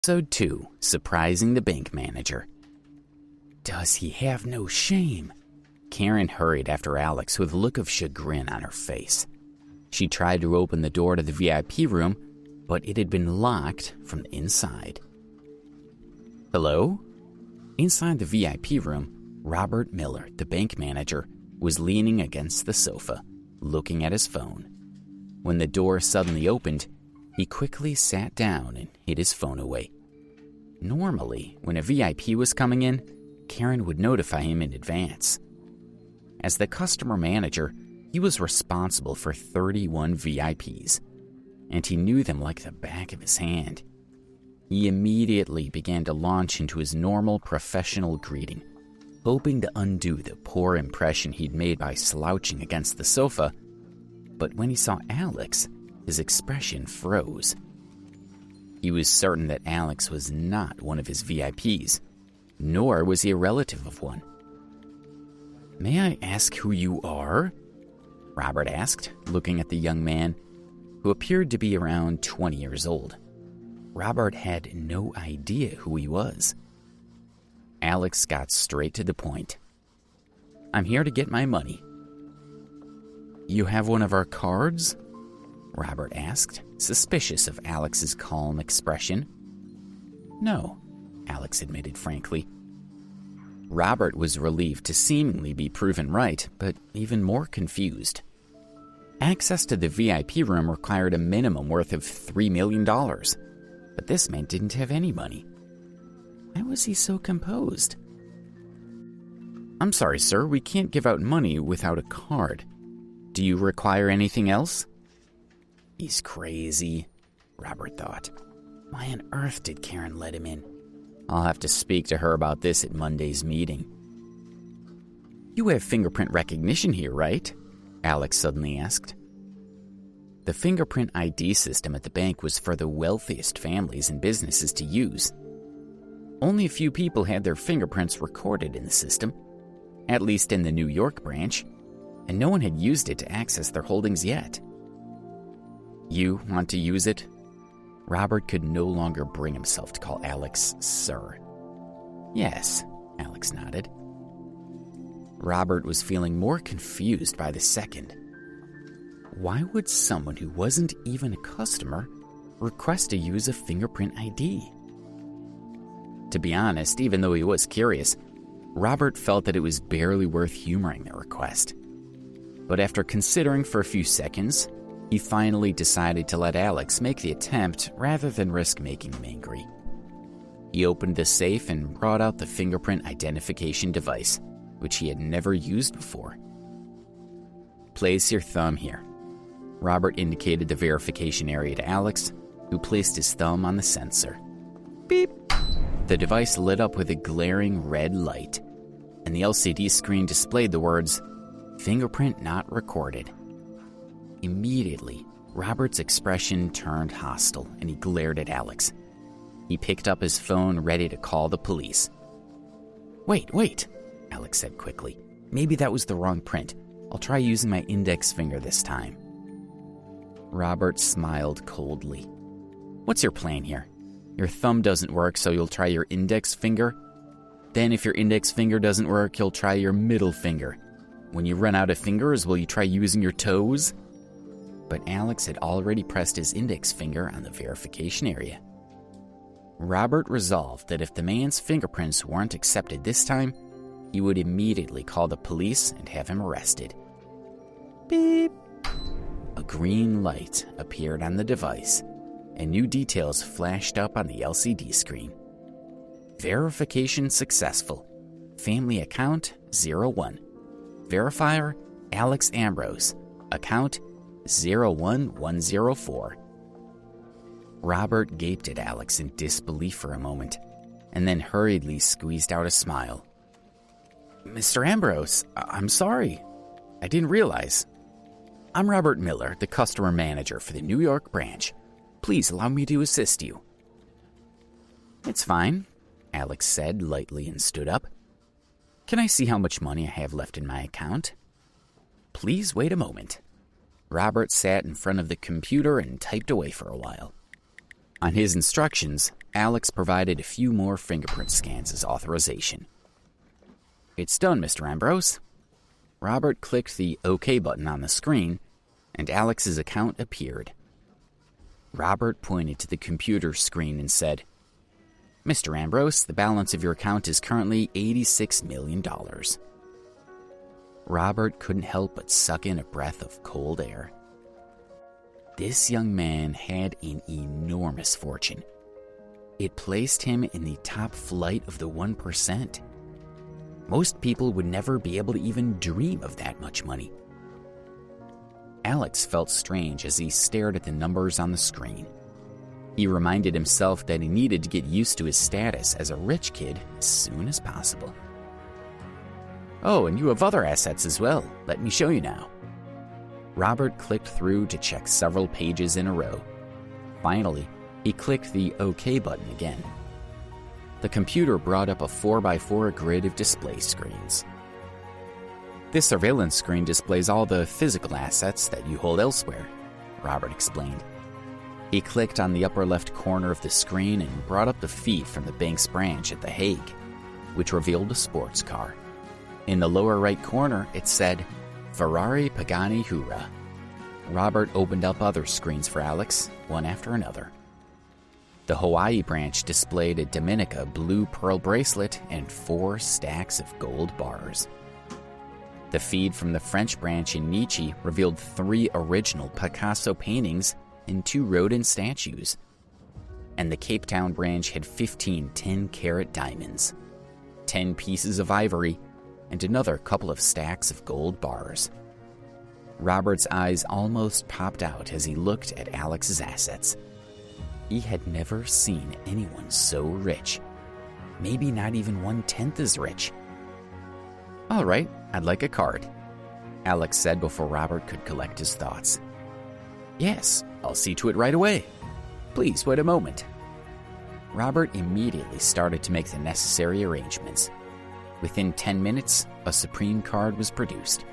Episode 2, Surprising the Bank Manager. Does he have no shame? Karen hurried after Alex with a look of chagrin on her face. She tried to open the door to the VIP room, but it had been locked from the inside. Hello? Inside the VIP room, Robert Miller, the bank manager, was leaning against the sofa, looking at his phone. When the door suddenly opened, he quickly sat down and hid his phone away. Normally, when a VIP was coming in, Karen would notify him in advance. As the customer manager, he was responsible for 31 VIPs, and he knew them like the back of his hand. He immediately began to launch into his normal professional greeting, hoping to undo the poor impression he'd made by slouching against the sofa. But when he saw Alex, his expression froze. He was certain that Alex was not one of his VIPs, nor was he a relative of one. "May I ask who you are?" Robert asked, looking at the young man, who appeared to be around 20 years old. Robert had no idea who he was. Alex got straight to the point. "I'm here to get my money." "You have one of our cards?" Robert asked, suspicious of Alex's calm expression. "No," Alex admitted frankly. Robert was relieved to seemingly be proven right, but even more confused. Access to the VIP room required a minimum worth of $3 million, but this man didn't have any money. Why was he so composed? "I'm sorry, sir, we can't give out money without a card. Do you require anything else?" He's crazy, Robert thought. Why on earth did Karen let him in? I'll have to speak to her about this at Monday's meeting. "You have fingerprint recognition here, right?" Alex suddenly asked. The fingerprint ID system at the bank was for the wealthiest families and businesses to use. Only a few people had their fingerprints recorded in the system, at least in the New York branch, and no one had used it to access their holdings yet. "You want to use it?" Robert could no longer bring himself to call Alex sir. "Yes," Alex nodded. Robert was feeling more confused by the second. Why would someone who wasn't even a customer request to use a fingerprint ID? To be honest, even though he was curious, Robert felt that it was barely worth humoring the request. But after considering for a few seconds, he finally decided to let Alex make the attempt rather than risk making him angry. He opened the safe and brought out the fingerprint identification device, which he had never used before. "Place your thumb here." Robert indicated the verification area to Alex, who placed his thumb on the sensor. Beep! The device lit up with a glaring red light, and the LCD screen displayed the words, "Fingerprint not recorded." Immediately, Robert's expression turned hostile, and he glared at Alex. He picked up his phone, ready to call the police. Wait, Alex said quickly. "Maybe that was the wrong print. I'll try using my index finger this time." Robert smiled coldly. "What's your plan here? Your thumb doesn't work, so you'll try your index finger? Then if your index finger doesn't work, you'll try your middle finger. When you run out of fingers, will you try using your toes?" But Alex had already pressed his index finger on the verification area. Robert resolved that if the man's fingerprints weren't accepted this time, he would immediately call the police and have him arrested. Beep! A green light appeared on the device, and new details flashed up on the LCD screen. Verification successful. Family account 01. Verifier Alex Ambrose. Account 01104. Robert gaped at Alex in disbelief for a moment, and then hurriedly squeezed out a smile. "Mr. Ambrose, I'm sorry. I didn't realize. I'm Robert Miller, the customer manager for the New York branch. Please allow me to assist you." "It's fine," Alex said lightly and stood up. "Can I see how much money I have left in my account?" "Please wait a moment." Robert sat in front of the computer and typed away for a while. On his instructions, Alex provided a few more fingerprint scans as authorization. "It's done, Mr. Ambrose." Robert clicked the OK button on the screen, and Alex's account appeared. Robert pointed to the computer screen and said, "Mr. Ambrose, the balance of your account is currently $86 million. Robert couldn't help but suck in a breath of cold air. This young man had an enormous fortune. It placed him in the top flight of the 1%. Most people would never be able to even dream of that much money. Alex felt strange as he stared at the numbers on the screen. He reminded himself that he needed to get used to his status as a rich kid as soon as possible. "Oh, and you have other assets as well. Let me show you now." Robert clicked through to check several pages in a row. Finally, he clicked the OK button again. The computer brought up a 4x4 grid of display screens. "This surveillance screen displays all the physical assets that you hold elsewhere," Robert explained. He clicked on the upper left corner of the screen and brought up the feed from the bank's branch at The Hague, which revealed a sports car. In the lower right corner, it said, "Ferrari Pagani Hura." Robert opened up other screens for Alex, one after another. The Hawaii branch displayed a Dominica blue pearl bracelet and 4 stacks of gold bars. The feed from the French branch in Nietzsche revealed 3 original Picasso paintings and 2 Rodin statues. And the Cape Town branch had 15 10-carat diamonds, 10 pieces of ivory, and another couple of stacks of gold bars. Robert's eyes almost popped out as he looked at Alex's assets. He had never seen anyone so rich. Maybe not even 1/10 as rich. "All right, I'd like a card," Alex said before Robert could collect his thoughts. "Yes, I'll see to it right away. Please wait a moment." Robert immediately started to make the necessary arrangements. Within 10 minutes, a Supreme card was produced.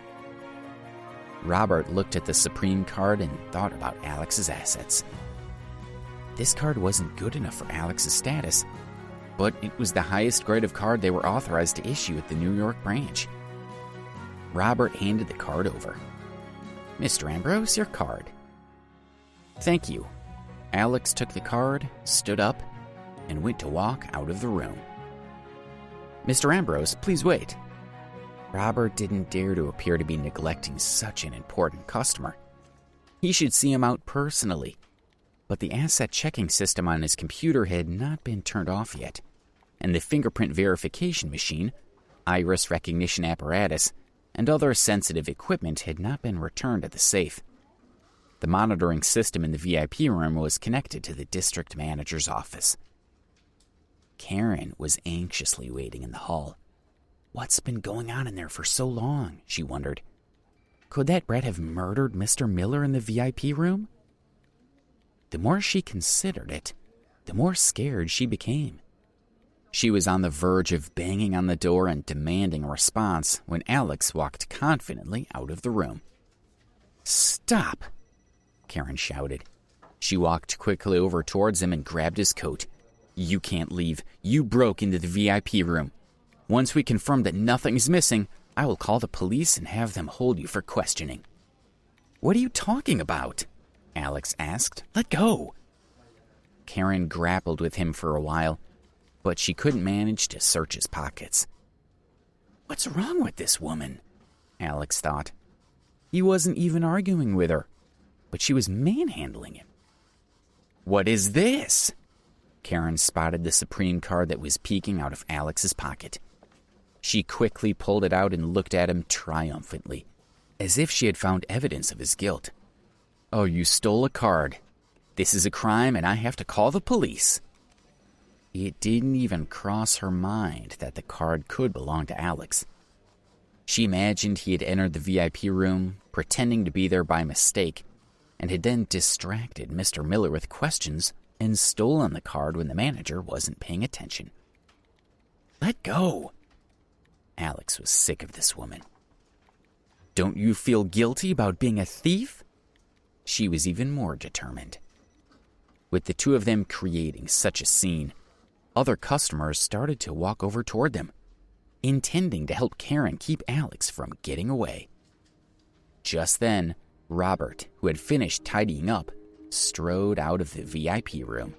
Robert looked at the Supreme card and thought about Alex's assets. This card wasn't good enough for Alex's status, but it was the highest grade of card they were authorized to issue at the New York branch. Robert handed the card over. "Mr. Ambrose, your card." "Thank you." Alex took the card, stood up, and went to walk out of the room. "Mr. Ambrose, please wait." Robert didn't dare to appear to be neglecting such an important customer. He should see him out personally. But the asset checking system on his computer had not been turned off yet, and the fingerprint verification machine, iris recognition apparatus, and other sensitive equipment had not been returned at the safe. The monitoring system in the VIP room was connected to the district manager's office. Karen was anxiously waiting in the hall. What's been going on in there for so long, she wondered. Could that brat have murdered Mr. Miller in the VIP room? The more she considered it, the more scared she became. She was on the verge of banging on the door and demanding a response when Alex walked confidently out of the room. "Stop!" Karen shouted. She walked quickly over towards him and grabbed his coat. "You can't leave. You broke into the VIP room. Once we confirm that nothing's missing, I will call the police and have them hold you for questioning." "What are you talking about?" Alex asked. "Let go." Karen grappled with him for a while, but she couldn't manage to search his pockets. What's wrong with this woman? Alex thought. He wasn't even arguing with her, but she was manhandling him. What is this? Karen spotted the Supreme card that was peeking out of Alex's pocket. She quickly pulled it out and looked at him triumphantly, as if she had found evidence of his guilt. "Oh, you stole a card. This is a crime and I have to call the police." It didn't even cross her mind that the card could belong to Alex. She imagined he had entered the VIP room, pretending to be there by mistake, and had then distracted Mr. Miller with questions and stolen the card when the manager wasn't paying attention. "Let go." Alex was sick of this woman. "Don't you feel guilty about being a thief?" She was even more determined. With the two of them creating such a scene, other customers started to walk over toward them, intending to help Karen keep Alex from getting away. Just then, Robert, who had finished tidying up, strode out of the VIP room.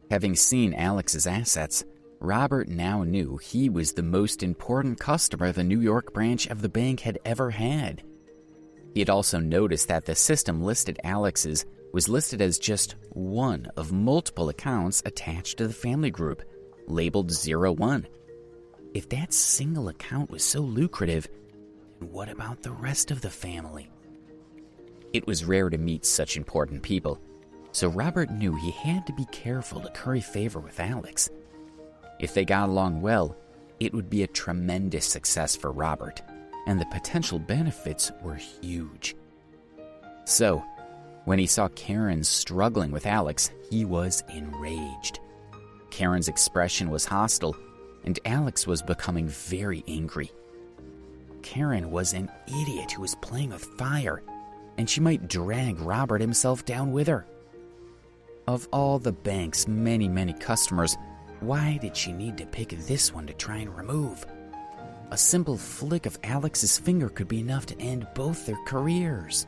Having seen Alex's assets, Robert now knew he was the most important customer the New York branch of the bank had ever had. He had also noticed that the system listed Alex's was listed as just one of multiple accounts attached to the family group, labeled 01. If that single account was so lucrative, then what about the rest of the family? It was rare to meet such important people, so Robert knew he had to be careful to curry favor with Alex. If they got along well, it would be a tremendous success for Robert, and the potential benefits were huge. So, when he saw Karen struggling with Alex, he was enraged. Karen's expression was hostile, and Alex was becoming very angry. Karen was an idiot who was playing with fire, and she might drag Robert himself down with her. Of all the bank's many customers, why did she need to pick this one to try and remove? A simple flick of Alex's finger could be enough to end both their careers.